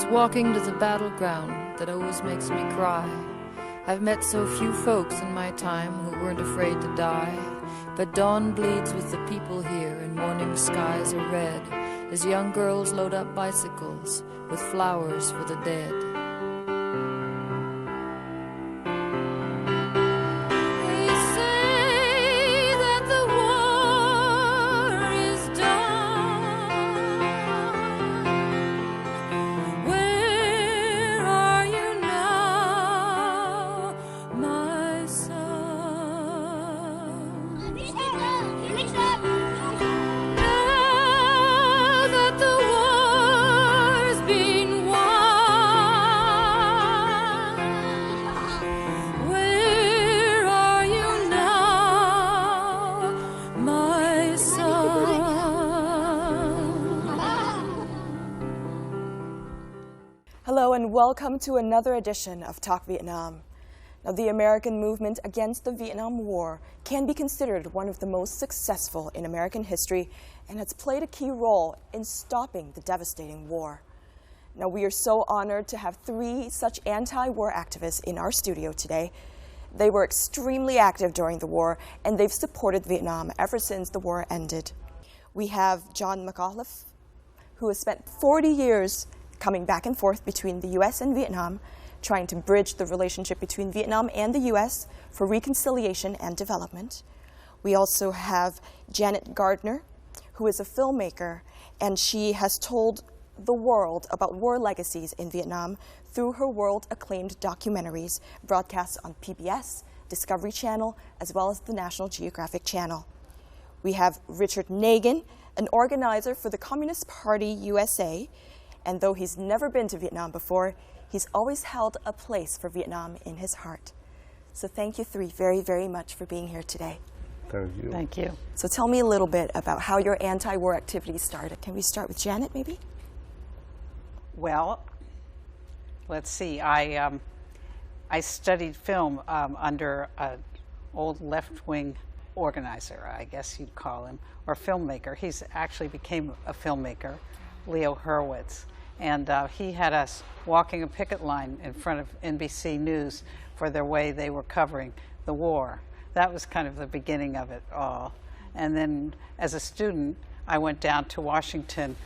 It's walking to the battleground that always makes me cry. I've met so few folks in my time who weren't afraid to die. But dawn bleeds with the people here, and morning skies are red as young girls load up bicycles with flowers for the dead. Hello and welcome to another edition of Talk Vietnam. Now, the American movement against the Vietnam War can be considered one of the most successful in American history and has played a key role in stopping the devastating war. Now, we are so honored to have three such anti-war activists in our studio today. They were extremely active during the war and they've supported Vietnam ever since the war ended. We have John McAuliffe, who has spent 40 years coming back and forth between the U.S. and Vietnam, trying to bridge the relationship between Vietnam and the U.S. for reconciliation and development. We also have Janet Gardner, who is a filmmaker, and she has told the world about war legacies in Vietnam through her world-acclaimed documentaries broadcast on PBS, Discovery Channel, as well as the National Geographic Channel. We have Richard Nagin, an organizer for the Communist Party USA, and though he's never been to Vietnam before, he's always held a place for Vietnam in his heart. So thank you three very, very much for being here today. Thank you. Thank you. So tell me a little bit about how your anti-war activities started. Can we start with Janet, maybe? Well, let's see. I studied film under an old left-wing organizer, I guess you'd call him, or filmmaker. He's actually became a filmmaker, Leo Hurwitz. And he had us walking a picket line in front of NBC News for the way they were covering the war. That was kind of the beginning of it all. And then as a student, I went down to Washington.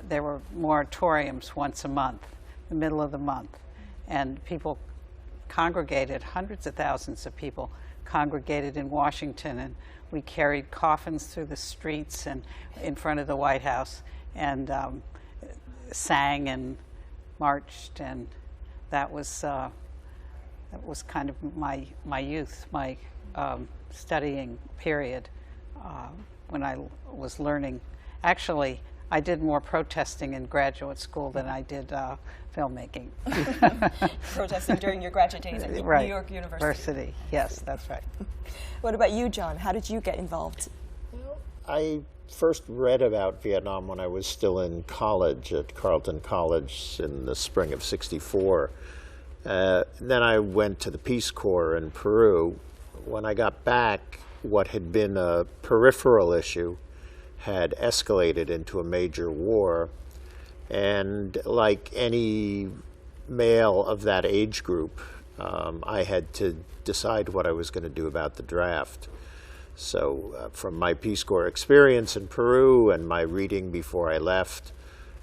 There were moratoriums once a month, the middle of the month. And people congregated, hundreds of thousands of people congregated in Washington. And we carried coffins through the streets and in front of the White House and sang and marched, and that was kind of my youth, my studying period when I was learning. Actually, I did more protesting in graduate school than I did filmmaking. Protesting during your graduate days at Right. New York University. Yes, that's right. What about you, John? How did you get involved? I first read about Vietnam when I was still in college at Carleton College in the spring of '64. Then I went to the Peace Corps in Peru. When I got back, what had been a peripheral issue had escalated into a major war. And like any male of that age group, I had to decide what I was going to do about the draft. So from my Peace Corps experience in Peru and my reading before I left,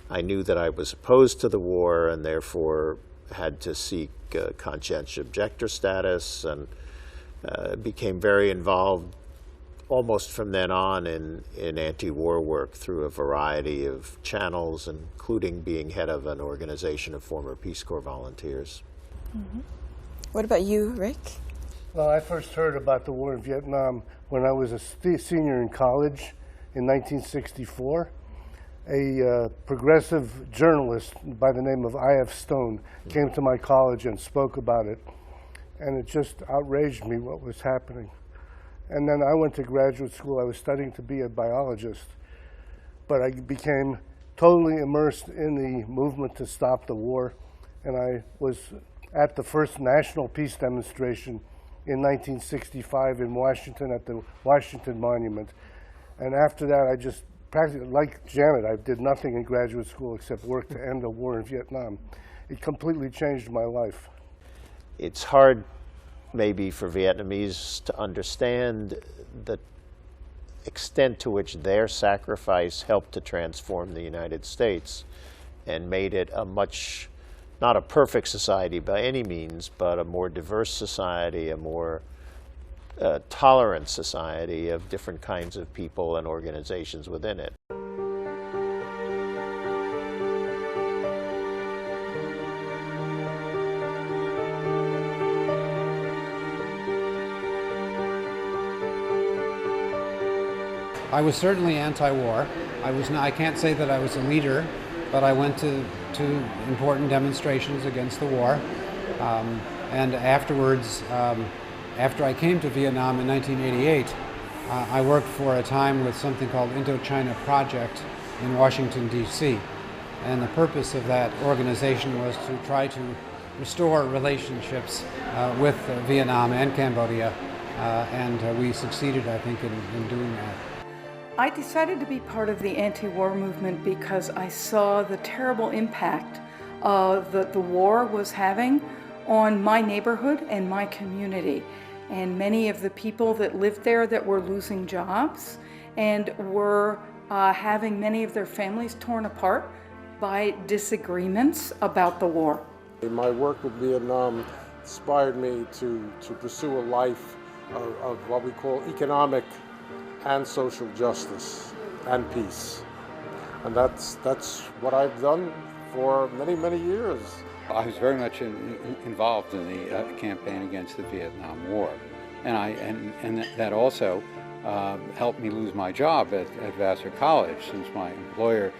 I knew that I was opposed to the war and therefore had to seek conscientious objector status, and became very involved almost from then on in anti-war work through a variety of channels, including being head of an organization of former Peace Corps volunteers. Mm-hmm. What about you, Rick? Well, I first heard about the war in Vietnam when I was a senior in college in 1964. A progressive journalist by the name of I.F. Stone came to my college and spoke about it. And it just outraged me what was happening. And then I went to graduate school. I was studying to be a biologist. But I became totally immersed in the movement to stop the war. And I was at the first national peace demonstration in 1965 in Washington at the Washington Monument. And after that, I just practically, like Janet, I did nothing in graduate school except work to end the war in Vietnam. It completely changed my life. It's hard maybe for Vietnamese to understand the extent to which their sacrifice helped to transform the United States and made it a much, not a perfect society by any means, but a more diverse society, a more tolerant society of different kinds of people and organizations within it. I was certainly anti-war. I can't say that I was a leader, but I went to important demonstrations against the war. And afterwards, after I came to Vietnam in 1988, I worked for a time with something called Indochina Project in Washington, D.C. And the purpose of that organization was to try to restore relationships with Vietnam and Cambodia, and we succeeded, I think, in doing that. I decided to be part of the anti-war movement because I saw the terrible impact that the war was having on my neighborhood and my community. And many of the people that lived there that were losing jobs and were having many of their families torn apart by disagreements about the war. My work with Vietnam inspired me to pursue a life of what we call economic and social justice and peace. And that's what I've done for many, many years. I was very much involved in the campaign against the Vietnam War. And that also helped me lose my job at Vassar College, since my employer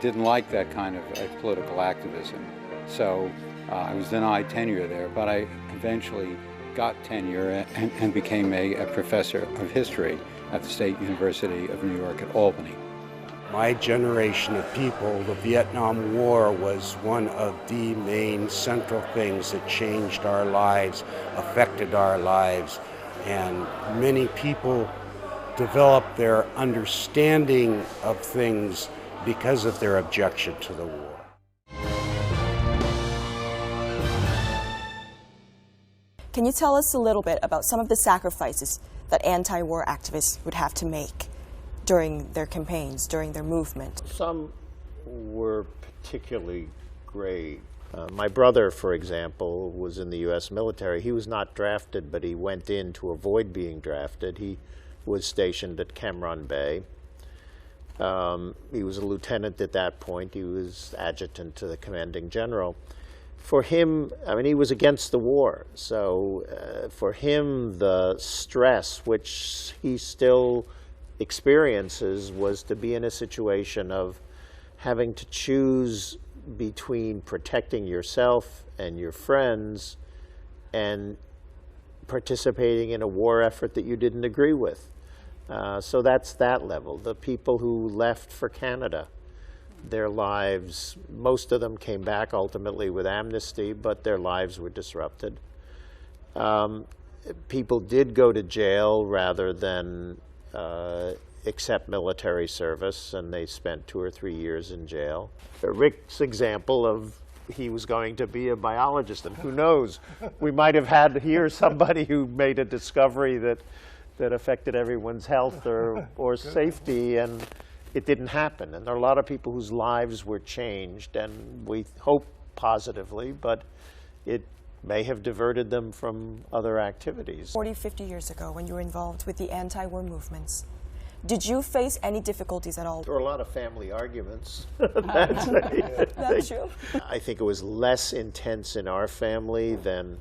didn't like that kind of political activism. So I was denied tenure there, but I eventually got tenure and became a professor of history at the State University of New York at Albany. My generation of people, the Vietnam War was one of the main central things that changed our lives, affected our lives, and many people developed their understanding of things because of their objection to the war. Can you tell us a little bit about some of the sacrifices that anti-war activists would have to make during their campaigns, during their movement? Some were particularly great. My brother, for example, was in the U.S. military. He was not drafted, but he went in to avoid being drafted. He was stationed at Cam Ranh Bay. He was a lieutenant at that point. He was adjutant to the commanding general. For him, I mean, he was against the war. So for him, the stress, which he still experiences, was to be in a situation of having to choose between protecting yourself and your friends and participating in a war effort that you didn't agree with. So that's that level. The people who left for Canada, their lives, most of them came back ultimately with amnesty, but their lives were disrupted. People did go to jail rather than accept military service, and they spent 2 or 3 years in jail. Rick's example of he was going to be a biologist, and who knows, we might have had here somebody who made a discovery that affected everyone's health or safety, and it didn't happen. And there are a lot of people whose lives were changed, and we hope positively, but it may have diverted them from other activities. 40, 50 years ago, when you were involved with the anti-war movements, did you face any difficulties at all? There were a lot of family arguments. That's true. I think it was less intense in our family than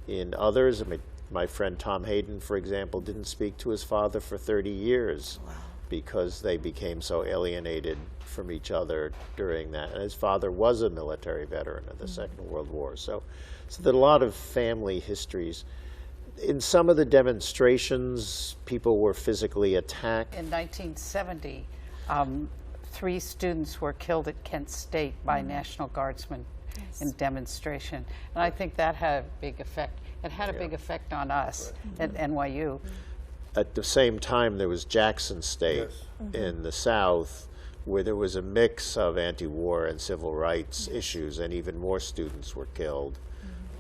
in others. I mean, my friend Tom Hayden, for example, didn't speak to his father for 30 years. Wow. Because they became so alienated from each other during that. And his father was a military veteran of the Second World War. So there are a lot of family histories. In some of the demonstrations, people were physically attacked. In 1970, 3 students were killed at Kent State by National Guardsmen in demonstration. And I think that had a big effect. It had a big effect on us at NYU. At the same time, there was Jackson State in the South, where there was a mix of anti-war and civil rights issues, and even more students were killed.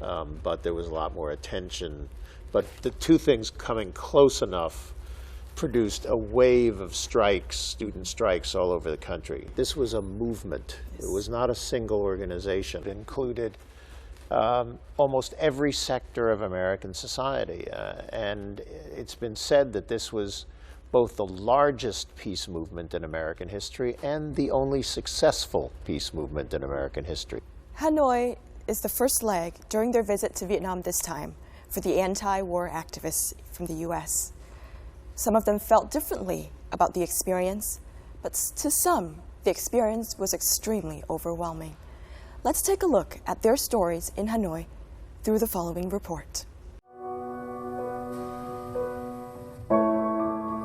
But there was a lot more attention. But the two things coming close enough produced a wave of strikes, student strikes all over the country. This was a movement. It was not a single organization. It included almost every sector of American society. And it's been said that this was both the largest peace movement in American history and the only successful peace movement in American history. Hanoi is the first leg during their visit to Vietnam this time for the anti-war activists from the U.S. Some of them felt differently about the experience, but to some, the experience was extremely overwhelming. Let's take a look at their stories in Hanoi through the following report.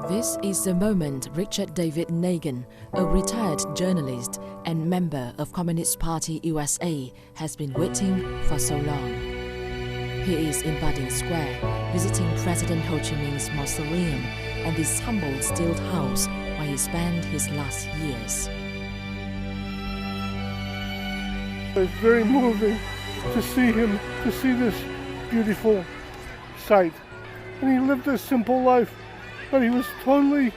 This is the moment Richard David Nagin, a retired journalist and member of Communist Party USA, has been waiting for so long. He is in Bading Square, visiting President Ho Chi Minh's mausoleum and this humble steel house where he spent his last years. It's very moving to see him, to see this beautiful sight. And he lived a simple life, but he was totally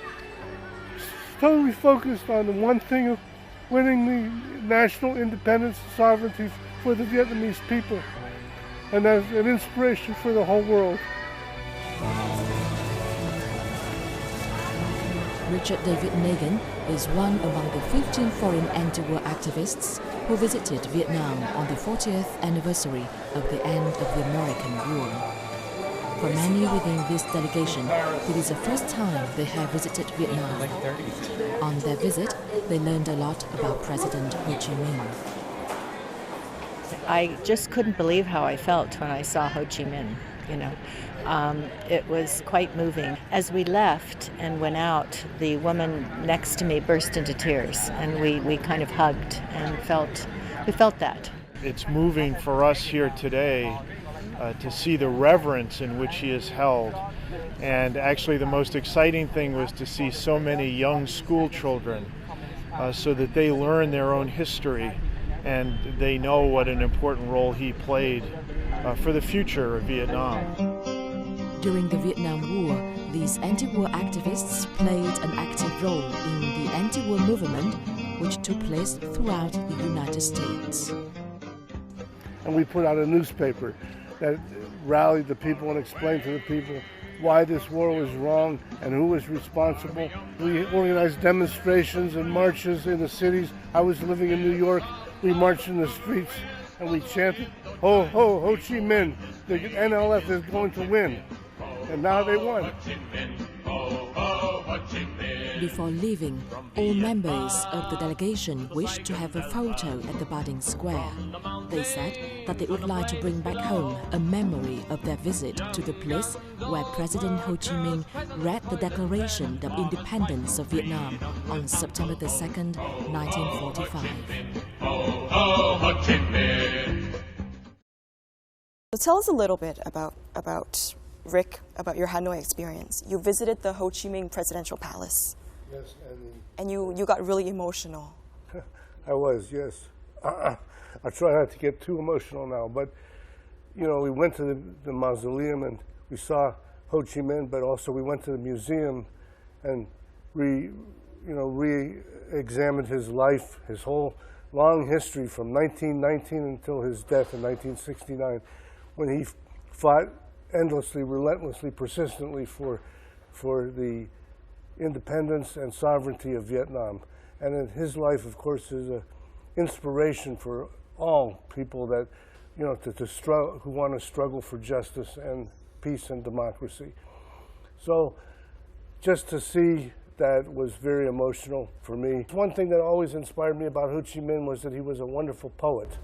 focused on the one thing of winning the national independence and sovereignty for the Vietnamese people. And as an inspiration for the whole world. Richard David Nagin is one among the 15 foreign anti-war activists who visited Vietnam on the 40th anniversary of the end of the American War. For many within this delegation, it is the first time they have visited Vietnam. On their visit, they learned a lot about President Ho Chi Minh. I just couldn't believe how I felt when I saw Ho Chi Minh, It was quite moving. As we left and went out, the woman next to me burst into tears, and we kind of hugged and we felt that. It's moving for us here today to see the reverence in which he is held. And actually the most exciting thing was to see so many young school children so that they learn their own history and they know what an important role he played for the future of Vietnam. During the Vietnam War, these anti-war activists played an active role in the anti-war movement which took place throughout the United States. And we put out a newspaper that rallied the people and explained to the people why this war was wrong and who was responsible. We organized demonstrations and marches in the cities. I was living in New York. We marched in the streets and we chanted, "Ho, ho, Ho Chi Minh, the NLF is going to win." And now they won. Before leaving, all members of the delegation wished to have a photo at the Bading Square. They said that they would like to bring back home a memory of their visit to the place where President Ho Chi Minh read the Declaration of Independence of Vietnam on September the 2nd, 1945. So tell us a little bit about Rick, about your Hanoi experience. You visited the Ho Chi Minh Presidential Palace. Yes, and you got really emotional. I was, yes. I try not to get too emotional now, but we went to the mausoleum and we saw Ho Chi Minh, but also we went to the museum and re-examined his life, his whole long history from 1919 until his death in 1969, when he fought endlessly, relentlessly, persistently for the independence and sovereignty of Vietnam. And his life, of course, is an inspiration for all people that, who want to struggle for justice and peace and democracy. So just to see that was very emotional for me. One thing that always inspired me about Ho Chi Minh was that he was a wonderful poet.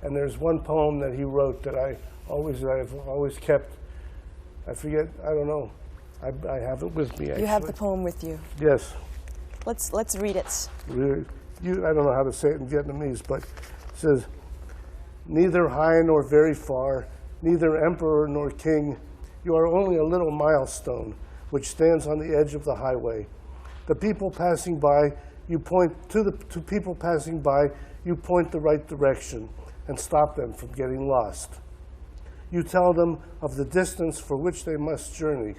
And there's one poem that he wrote that I've always kept. I forget, I don't know. I have it with me, actually. You have the poem with you. Yes. Let's read it. I don't know how to say it in Vietnamese, but it says, "Neither high nor very far, neither emperor nor king, you are only a little milestone, which stands on the edge of the highway. The people passing by, you point to people passing by, you point the right direction and stop them from getting lost. You tell them of the distance for which they must journey.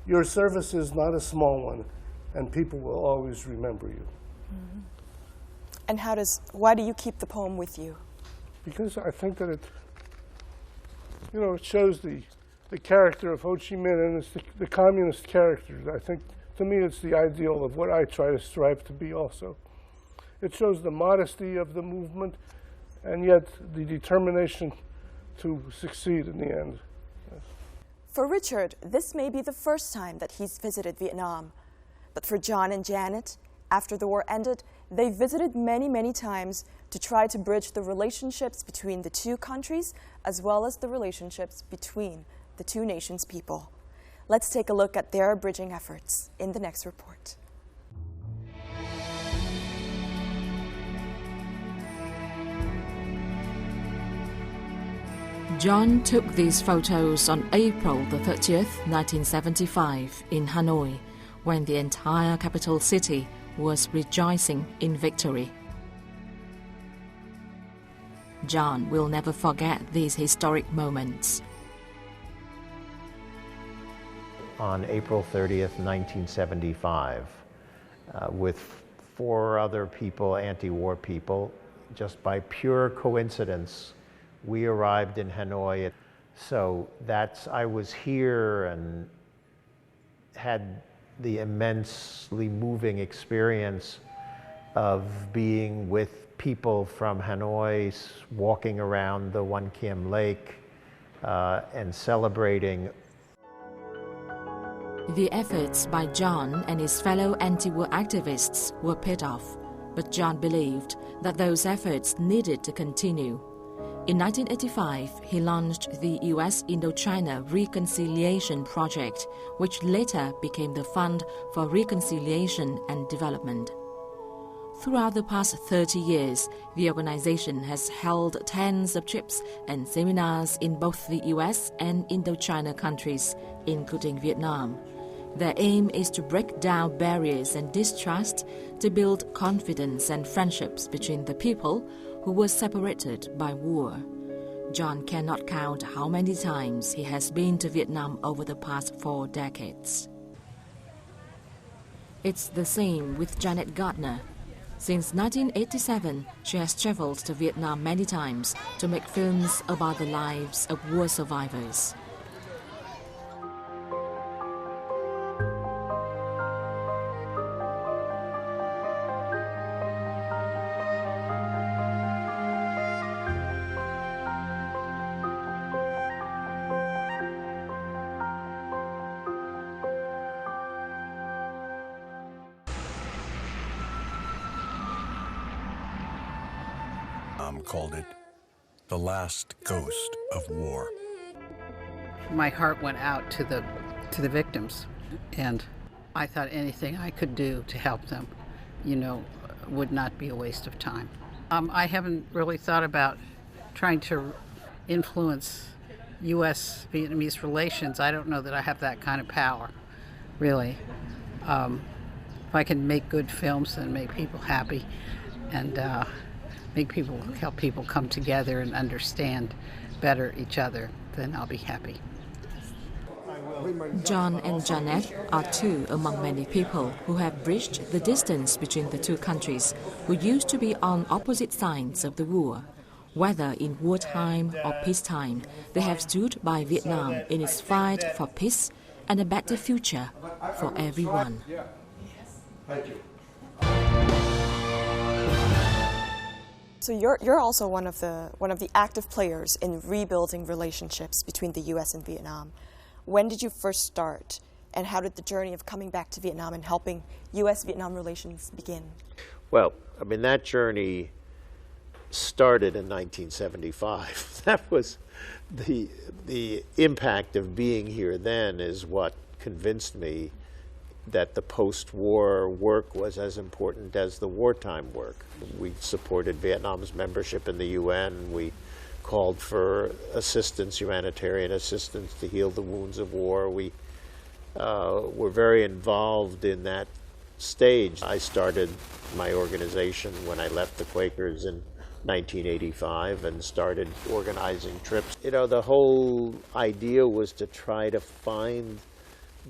Your service is not a small one, and people will always remember you. Mm-hmm. And why do you keep the poem with you? Because I think that it shows the character of Ho Chi Minh, and it's the communist character. I think, to me, it's the ideal of what I try to strive to be also. It shows the modesty of the movement, and yet the determination to succeed in the end. Yes. For Richard, this may be the first time that he's visited Vietnam. But for John and Janet, after the war ended, they visited many, many times to try to bridge the relationships between the two countries, as well as the relationships between the two nations' people. Let's take a look at their bridging efforts in the next report. John took these photos on April the 30th, 1975 in Hanoi, when the entire capital city was rejoicing in victory. John will never forget these historic moments. On April 30th, 1975, with 4 other people, anti-war people, just by pure coincidence, we arrived in Hanoi. So I was here and had the immensely moving experience of being with people from Hanoi, walking around the One Kiem Lake and celebrating. The efforts by John and his fellow anti-war activists were paid off, but John believed that those efforts needed to continue. In 1985, he launched the U.S. Indochina Reconciliation Project, which later became the Fund for Reconciliation and Development. Throughout the past 30 years, the organization has held tens of trips and seminars in both the U.S. and Indochina countries, including Vietnam. Their aim is to break down barriers and distrust, to build confidence and friendships between the people who were separated by war. John cannot count how many times he has been to Vietnam over the past 4 decades. It's the same with Janet Gardner. Since 1987, she has traveled to Vietnam many times to make films about the lives of war survivors. Called it the last ghost of war. My heart went out to the victims, and I thought anything I could do to help them, would not be a waste of time. I haven't really thought about trying to influence U.S.-Vietnamese relations. I don't know that I have that kind of power, really. If I can make good films and make people happy, and help people come together and understand better each other, then I'll be happy. John and Janet are 2 among many people who have bridged the distance between the 2 countries who used to be on opposite sides of the war. Whether in wartime or peacetime, they have stood by Vietnam in its fight for peace and a better future for everyone. Thank you. So you're also one of the active players in rebuilding relationships between the U.S. and Vietnam. When did you first start, and how did the journey of coming back to Vietnam and helping U.S.-Vietnam relations begin? Well, that journey started in 1975. That was the impact of being here then is what convinced me that the post-war work was as important as the wartime work. We supported Vietnam's membership in the UN. We called for assistance, humanitarian assistance to heal the wounds of war. We were very involved in that stage. I started my organization when I left the Quakers in 1985 and started organizing trips. You know, the whole idea was to try to find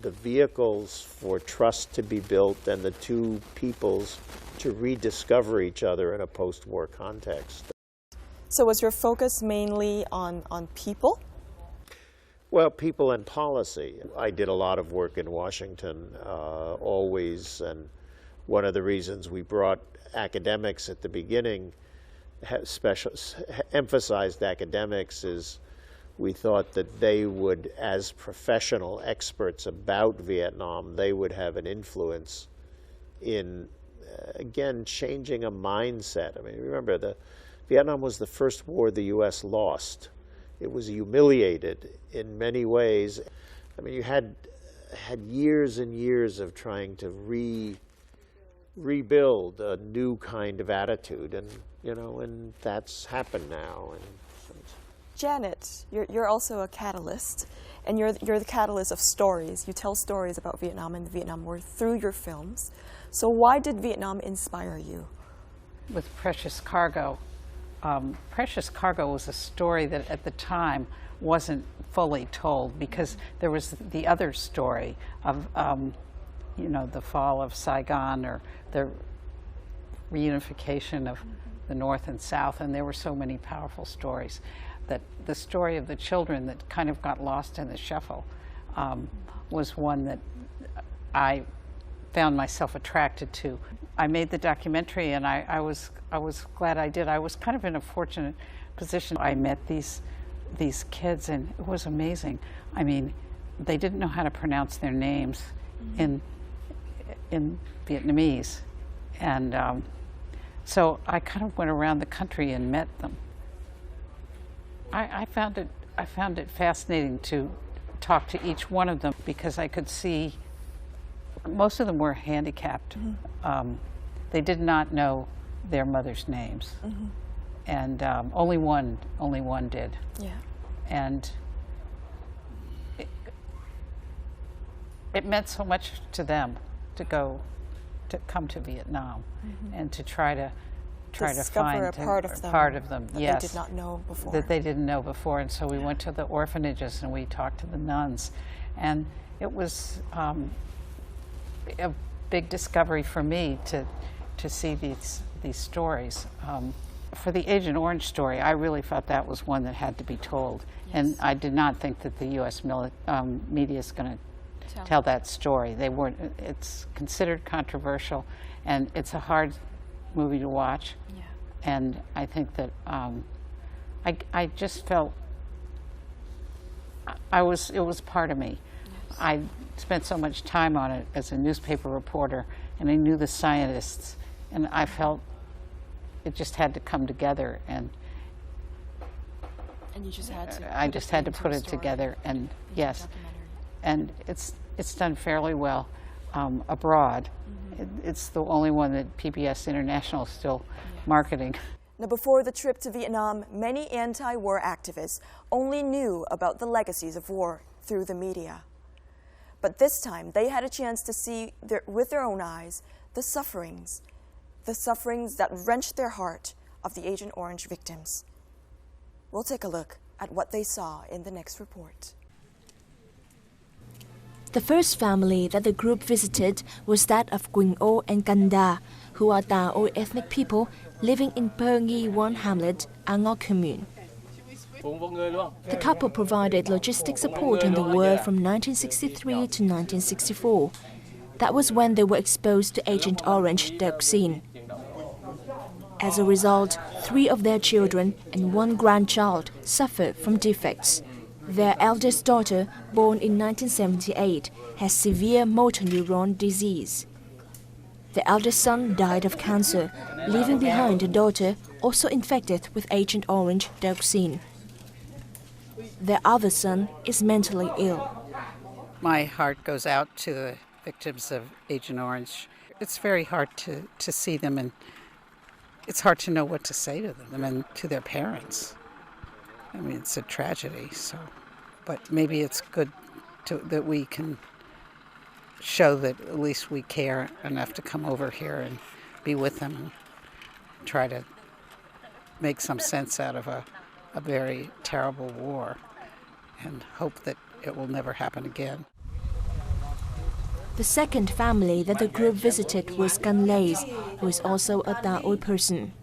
the vehicles for trust to be built and the two peoples to rediscover each other in a post-war context. So was your focus mainly on people? Well, people and policy. I did a lot of work in Washington, always, and one of the reasons we brought academics at the beginning, emphasized academics, is we thought that they would, as professional experts about Vietnam, they would have an influence in, again, changing a mindset. I mean, remember, Vietnam was the first war the U.S. lost. It was humiliated in many ways. I mean, you had years and years of trying to rebuild a new kind of attitude, and you know, and that's happened now. And Janet, you're also a catalyst, and you're the catalyst of stories. You tell stories about Vietnam and the Vietnam War through your films. So why did Vietnam inspire you? With Precious Cargo. Precious Cargo was a story that at the time wasn't fully told, because there was the other story of, you know, the fall of Saigon, or the reunification of the North and South, and there were so many powerful stories. That the story of the children that kind of got lost in the shuffle was one that I found myself attracted to. I made the documentary, and I was glad I did. I was kind of in a fortunate position. I met these kids, and it was amazing. I mean, they didn't know how to pronounce their names in Vietnamese, and so I kind of went around the country and met them. I found it fascinating to talk to each one of them, because I could see most of them were handicapped. They did not know their mother's names, and only one did. Yeah. And it meant so much to them to come to Vietnam and to try to discover find a part of them that yes, they did not know before. That they didn't know before. And so we went to the orphanages and we talked to the nuns, and it was a big discovery for me to see these stories. For the Agent Orange story, I really thought that was one that had to be told, and I did not think that the U.S. media is going to tell that story. They weren't. It's considered controversial, and it's a hard movie to watch. Yeah. And I think that I just felt it was part of me. Yes. I spent so much time on it as a newspaper reporter, and I knew the scientists, and I felt it just had to come together, and you just had to. I just had to put it together, and yes, and it's done fairly well abroad. It's the only one that PBS International is still marketing. Now, before the trip to Vietnam, many anti-war activists only knew about the legacies of war through the media. But this time, they had a chance to see with their own eyes the sufferings that wrenched their heart of the Agent Orange victims. We'll take a look at what they saw in the next report. The first family that the group visited was that of Quỳnh Ô and Kanda, who are Tao ethnic people living in Per Nghi 1 hamlet, An Ngo commune. The couple provided logistic support in the war from 1963 to 1964. That was when they were exposed to Agent Orange dioxin. As a result, 3 of their children and 1 grandchild suffered from defects. Their eldest daughter, born in 1978, has severe motor neuron disease. The eldest son died of cancer, leaving behind a daughter also infected with Agent Orange dioxin. Their other son is mentally ill. My heart goes out to the victims of Agent Orange. It's very hard to see them, and it's hard to know what to say to them and to their parents. I mean, it's a tragedy, so. But maybe it's good that we can show that at least we care enough to come over here and be with them and try to make some sense out of a very terrible war and hope that it will never happen again. The second family that the group visited was Ganlei's, who is also a Dao person.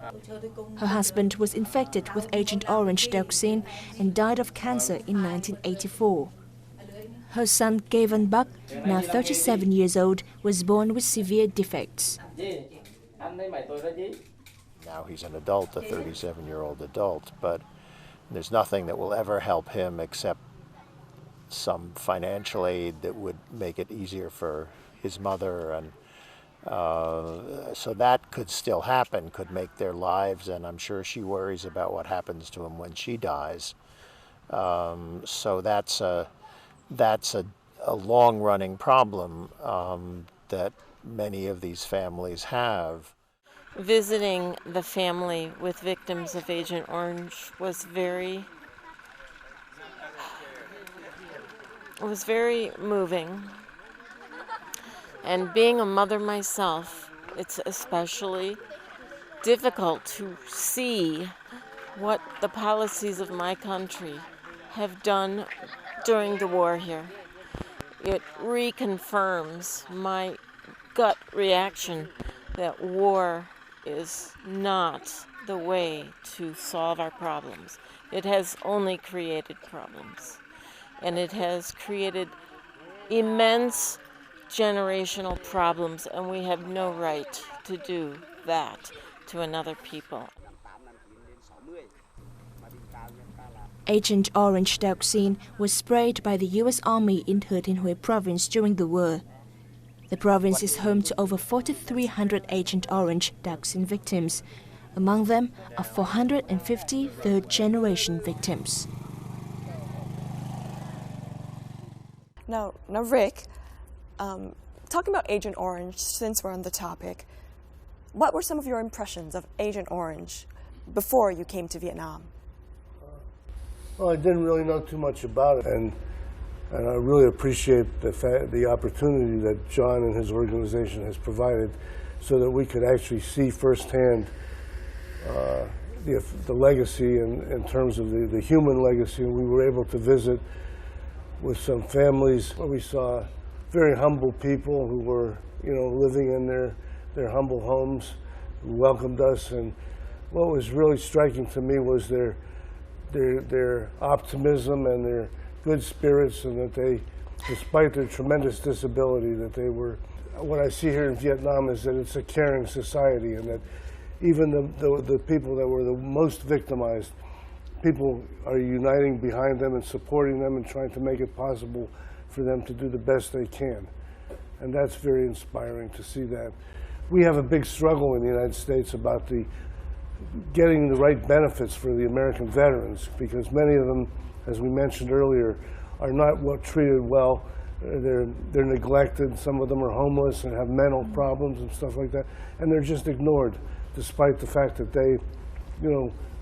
Her husband was infected with Agent Orange dioxin and died of cancer in 1984. Her son Gavin Buck, now 37 years old, was born with severe defects. Now he's an adult, a 37-year-old adult, but there's nothing that will ever help him except some financial aid that would make it easier for his mother, and so that could still happen, could make their lives, and I'm sure she worries about what happens to him when she dies. So that's a long-running problem that many of these families have. Visiting the family with victims of Agent Orange was very moving. And being a mother myself, it's especially difficult to see what the policies of my country have done during the war here. It reconfirms my gut reaction that war is not the way to solve our problems. It has only created problems. And it has created immense generational problems, and we have no right to do that to another people. Agent Orange dioxin was sprayed by the U.S. Army in Thừa province during the war. The province is home to over 4,300 Agent Orange dioxin victims. Among them are 450 third-generation victims. Now Rick, talking about Agent Orange, since we're on the topic, what were some of your impressions of Agent Orange before you came to Vietnam? Well, I didn't really know too much about it, and I really appreciate the opportunity that John and his organization has provided so that we could actually see firsthand the legacy in terms of the human legacy. And we were able to visit with some families where we saw very humble people who were, living in their humble homes, who welcomed us. And what was really striking to me was their optimism and their good spirits, and that they, despite their tremendous disability, that they were, what I see here in Vietnam is that it's a caring society, and that even the people that were the most victimized, people are uniting behind them and supporting them and trying to make it possible for them to do the best they can. And that's very inspiring to see that. We have a big struggle in the United States about getting the right benefits for the American veterans, because many of them, as we mentioned earlier, are not treated well. They're neglected. Some of them are homeless and have mental problems and stuff like that, and they're just ignored, despite the fact that they,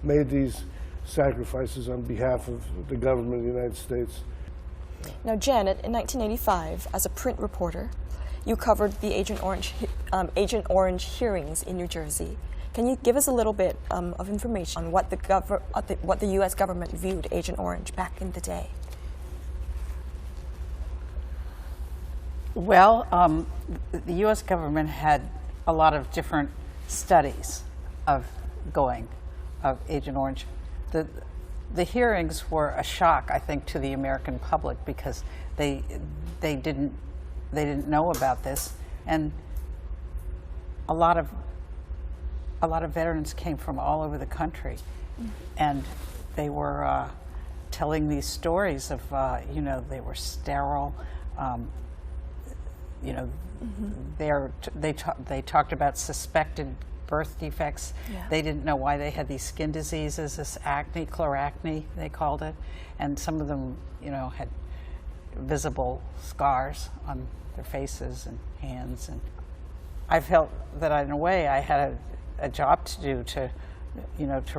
made these sacrifices on behalf of the government of the United States. Now, Janet, in 1985, as a print reporter, you covered the Agent Orange hearings in New Jersey. Can you give us a little bit of information on what the U.S. government viewed Agent Orange back in the day? Well, the U.S. government had a lot of different studies of Agent Orange. The hearings were a shock, I think, to the American public, because they didn't know about this, and a lot of veterans came from all over the country, and they were telling these stories of they were sterile. They talked about suspected birth defects. Yeah. They didn't know why they had these skin diseases, this acne, chloracne, they called it. And some of them, had visible scars on their faces and hands. And I felt that in a way I had a job to do to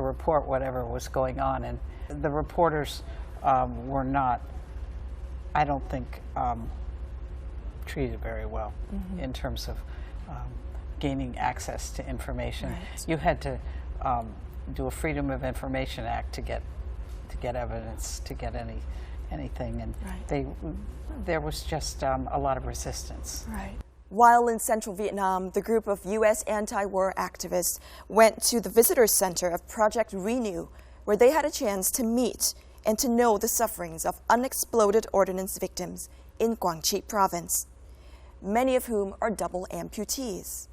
report whatever was going on. And the reporters were not, I don't think, treated very well in terms of gaining access to information. Right. You had to do a Freedom of Information Act to get evidence, to get anything, and there was just a lot of resistance. Right. While in central Vietnam, the group of U.S. anti-war activists went to the visitor center of Project Renew, where they had a chance to meet and to know the sufferings of unexploded ordnance victims in Quang Tri province, many of whom are double amputees.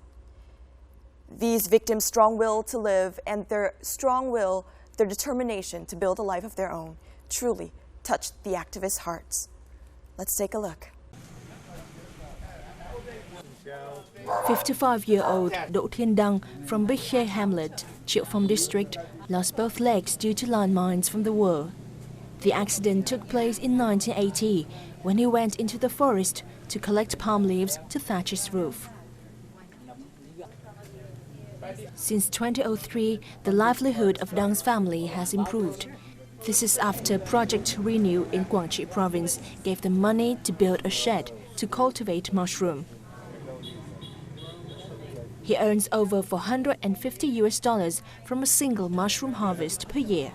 These victims' strong will to live and their strong will, their determination to build a life of their own, truly touched the activists' hearts. Let's take a look. 55-year-old Do Thiên Đăng from Big Khe Hamlet, Triệu Phong district, lost both legs due to landmines from the war. The accident took place in 1980 when he went into the forest to collect palm leaves to thatch his roof. Since 2003, the livelihood of Đang's family has improved. This is after Project Renew in Quang Tri province gave them money to build a shed to cultivate mushroom. He earns over $450 from a single mushroom harvest per year.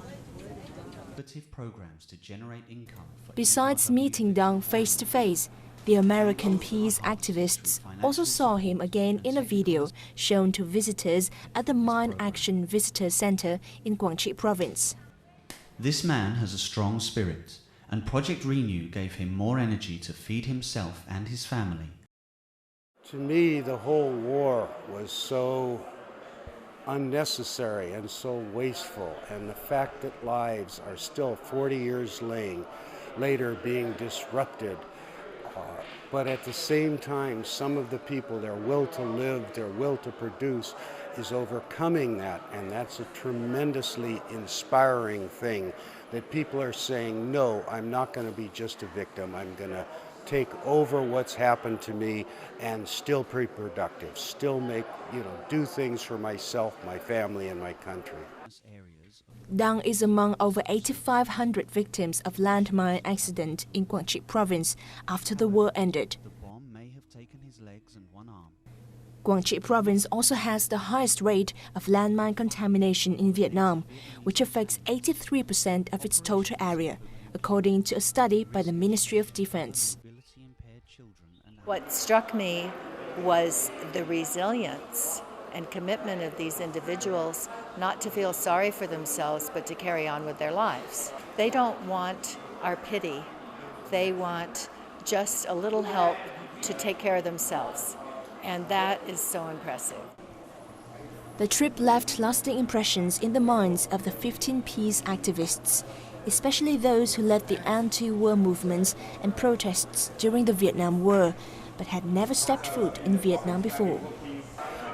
Besides meeting Đăng face to face, the American peace activists also saw him again in a video shown to visitors at the Mine Action Visitor Center in Quang Tri province. This man has a strong spirit, and Project Renew gave him more energy to feed himself and his family. To me, the whole war was so unnecessary and so wasteful, and the fact that lives are still 40 years later being disrupted. But at the same time, some of the people, their will to live, their will to produce is overcoming that, and that's a tremendously inspiring thing, that people are saying, no, I'm not going to be just a victim, I'm going to take over what's happened to me and still be productive, still make, do things for myself, my family, and my country. Đăng is among over 8,500 victims of landmine accident in Quang Tri province after the war ended. Quang Tri province also has the highest rate of landmine contamination in Vietnam, which affects 83% of its total area, according to a study by the Ministry of Defense. What struck me was the resilience and commitment of these individuals not to feel sorry for themselves, but to carry on with their lives. They don't want our pity. They want just a little help to take care of themselves. And that is so impressive. The trip left lasting impressions in the minds of the 15 peace activists, especially those who led the anti-war movements and protests during the Vietnam War, but had never stepped foot in Vietnam before.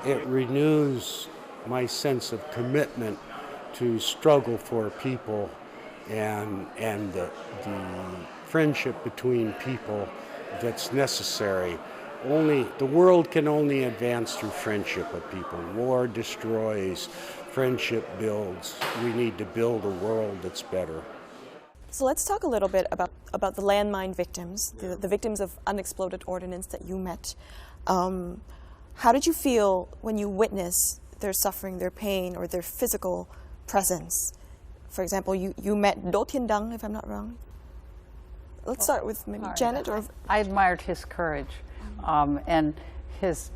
It renews my sense of commitment to struggle for people and the friendship between people that's necessary. The world can only advance through friendship with people. War destroys, friendship builds. We need to build a world that's better. So let's talk a little bit about the landmine victims, the victims of unexploded ordnance that you met. How did you feel when you witnessed their suffering, their pain, or their physical presence? For example, you met Do Thiên Đăng, if I'm not wrong. Let's start with maybe Janet. I admired his courage and his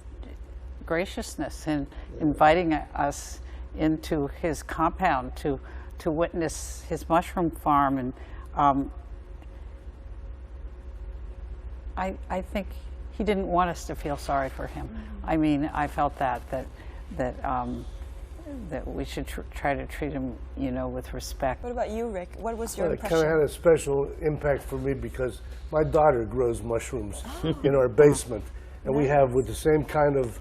graciousness in inviting us into his compound to witness his mushroom farm, and I think he didn't want us to feel sorry for him. I mean, I felt that we should try to treat him, with respect. What about you, Rick? What was your impression? It kind of had a special impact for me because my daughter grows mushrooms in our basement, and we have with the same kind of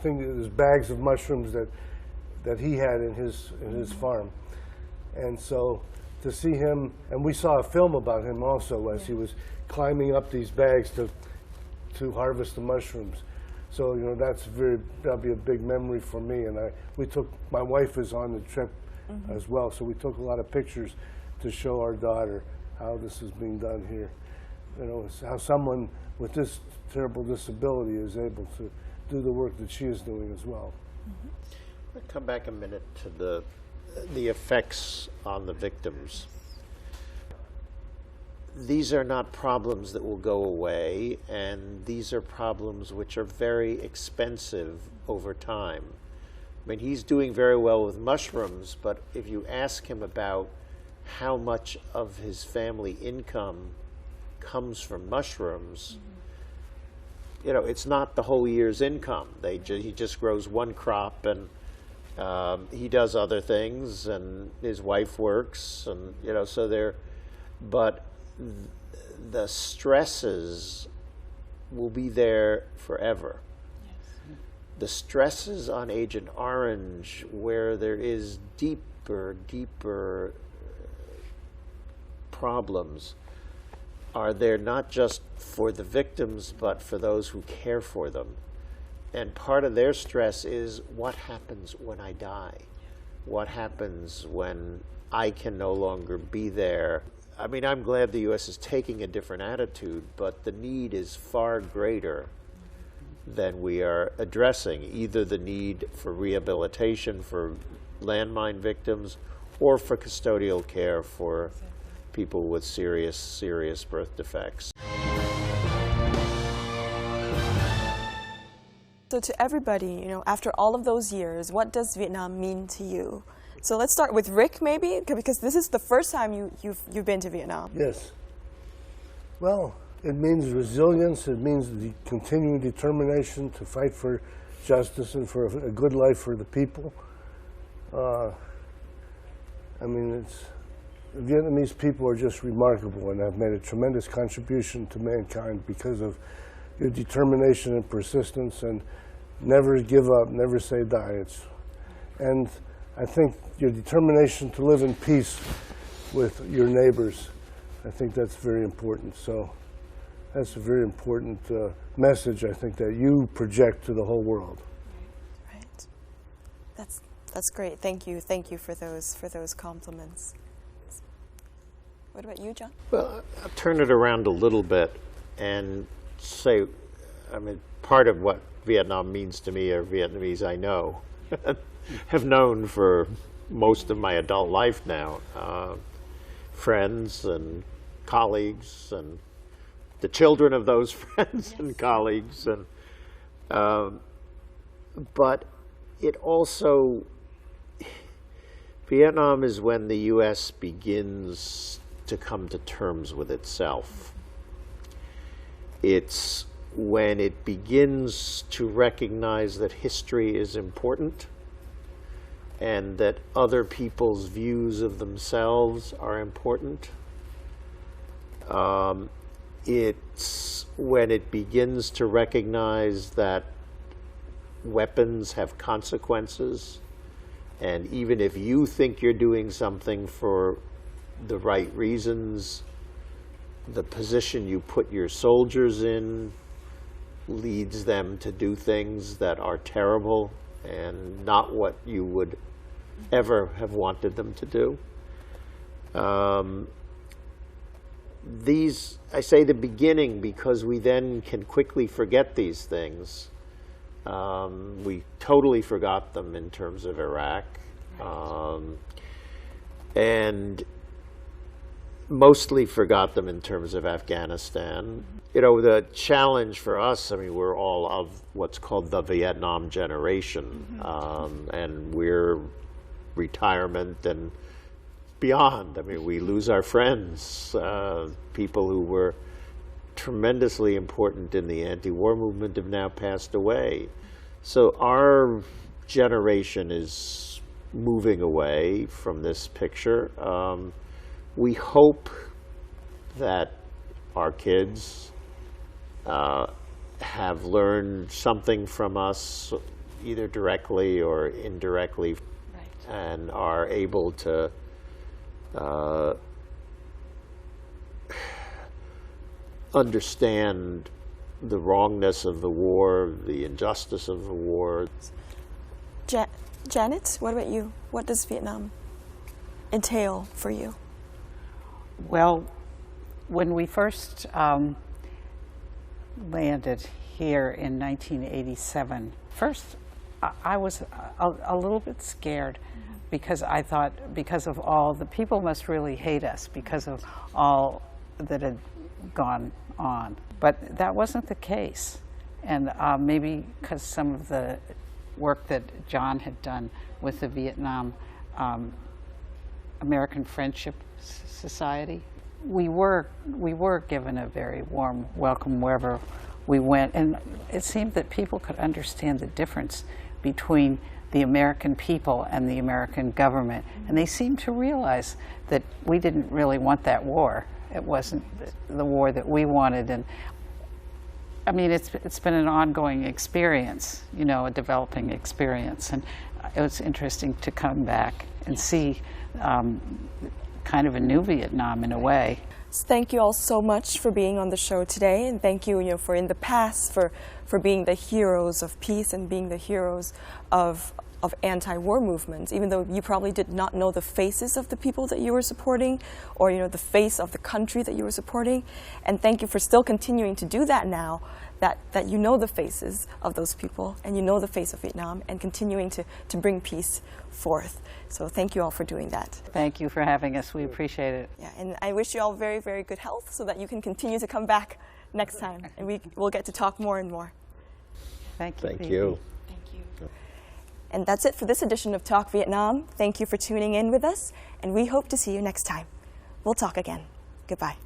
thing, there's bags of mushrooms that he had in his farm, and so to see him, and we saw a film about him also as he was climbing up these bags to harvest the mushrooms. So that'll be a big memory for me. And my wife is on the trip as well, so we took a lot of pictures to show our daughter how this is being done here. You know, how someone with this terrible disability is able to do the work that she is doing as well. I'll come back a minute to the effects on the victims. These are not problems that will go away, and these are problems which are very expensive over time. I mean, he's doing very well with mushrooms, but if you ask him about how much of his family income comes from mushrooms, you know, it's not the whole year's income. He just grows one crop, and he does other things, and his wife works, and you know, so but the stresses will be there forever. Yes. The stresses on Agent Orange, where there is deeper problems, are there not just for the victims, but for those who care for them. And part of their stress is, what happens when I die? What happens when I can no longer be there? I mean, I'm glad the U.S. is taking a different attitude, but the need is far greater than we are addressing, either the need for rehabilitation for landmine victims or for custodial care for people with serious birth defects. So to everybody, you know, after all of those years, what does Vietnam mean to you? So let's start with Rick, maybe, because this is the first time you've been to Vietnam. Yes. Well, it means resilience. It means the continuing determination to fight for justice and for a good life for the people. I mean, the Vietnamese people are just remarkable and have made a tremendous contribution to mankind because of your determination and persistence, and never give up, never say die. And I think your determination to live in peace with your neighbors, I think that's very important. So that's a very important message, I think, that you project to the whole world. Right. That's great. Thank you for those compliments. What about you, John? Well, I'll turn it around a little bit and say, I mean, part of what Vietnam means to me are Vietnamese I know, have known for most of my adult life now, friends and colleagues and the children of those friends and colleagues, and but it also, Vietnam is when the U.S. begins to come to terms with itself. It's when it begins to recognize that history is important and that other people's views of themselves are important. It's when it begins to recognize that weapons have consequences, and even if you think you're doing something for the right reasons, the position you put your soldiers in leads them to do things that are terrible and not what you would ever have wanted them to do. These, I say the beginning because we then can quickly forget these things. We totally forgot them in terms of Iraq. And mostly forgot them in terms of Afghanistan. You know, the challenge for us, I mean, we're all of what's called the Vietnam generation, and we're retirement and beyond. I mean, we lose our friends, people who were tremendously important in the anti-war movement have now passed away. So our generation is moving away from this picture. We hope that our kids have learned something from us, either directly or indirectly, right, and are able to understand the wrongness of the war, the injustice of the war. Janet, what about you? What does Vietnam entail for you? Well, When we first landed here in 1987, first I was a little bit scared because I thought, because of all the people must really hate us because of all that had gone on. But that wasn't the case. And maybe because some of the work that John had done with the Vietnam American Friendship Society, we were given a very warm welcome wherever we went, and it seemed that people could understand the difference between the American people and the American government, and they seemed to realize that we didn't really want that war. It wasn't the war that we wanted, and I mean, it's been an ongoing experience, you know, a developing experience, and it was interesting to come back and see kind of a new Vietnam in a way. Thank you all so much for being on the show today, and thank you, for in the past for being the heroes of peace and being the heroes of anti-war movements, even though you probably did not know the faces of the people that you were supporting, or the face of the country that you were supporting. And thank you for still continuing to do that now, that you know the faces of those people and you know the face of Vietnam, and continuing to bring peace forth. So thank you all for doing that. Thank you for having us. We appreciate it. Yeah, and I wish you all very, very good health so that you can continue to come back next time, and we'll get to talk more and more. Thank you. Thank you. Thank you. And that's it for this edition of Talk Vietnam. Thank you for tuning in with us, and we hope to see you next time. We'll talk again. Goodbye.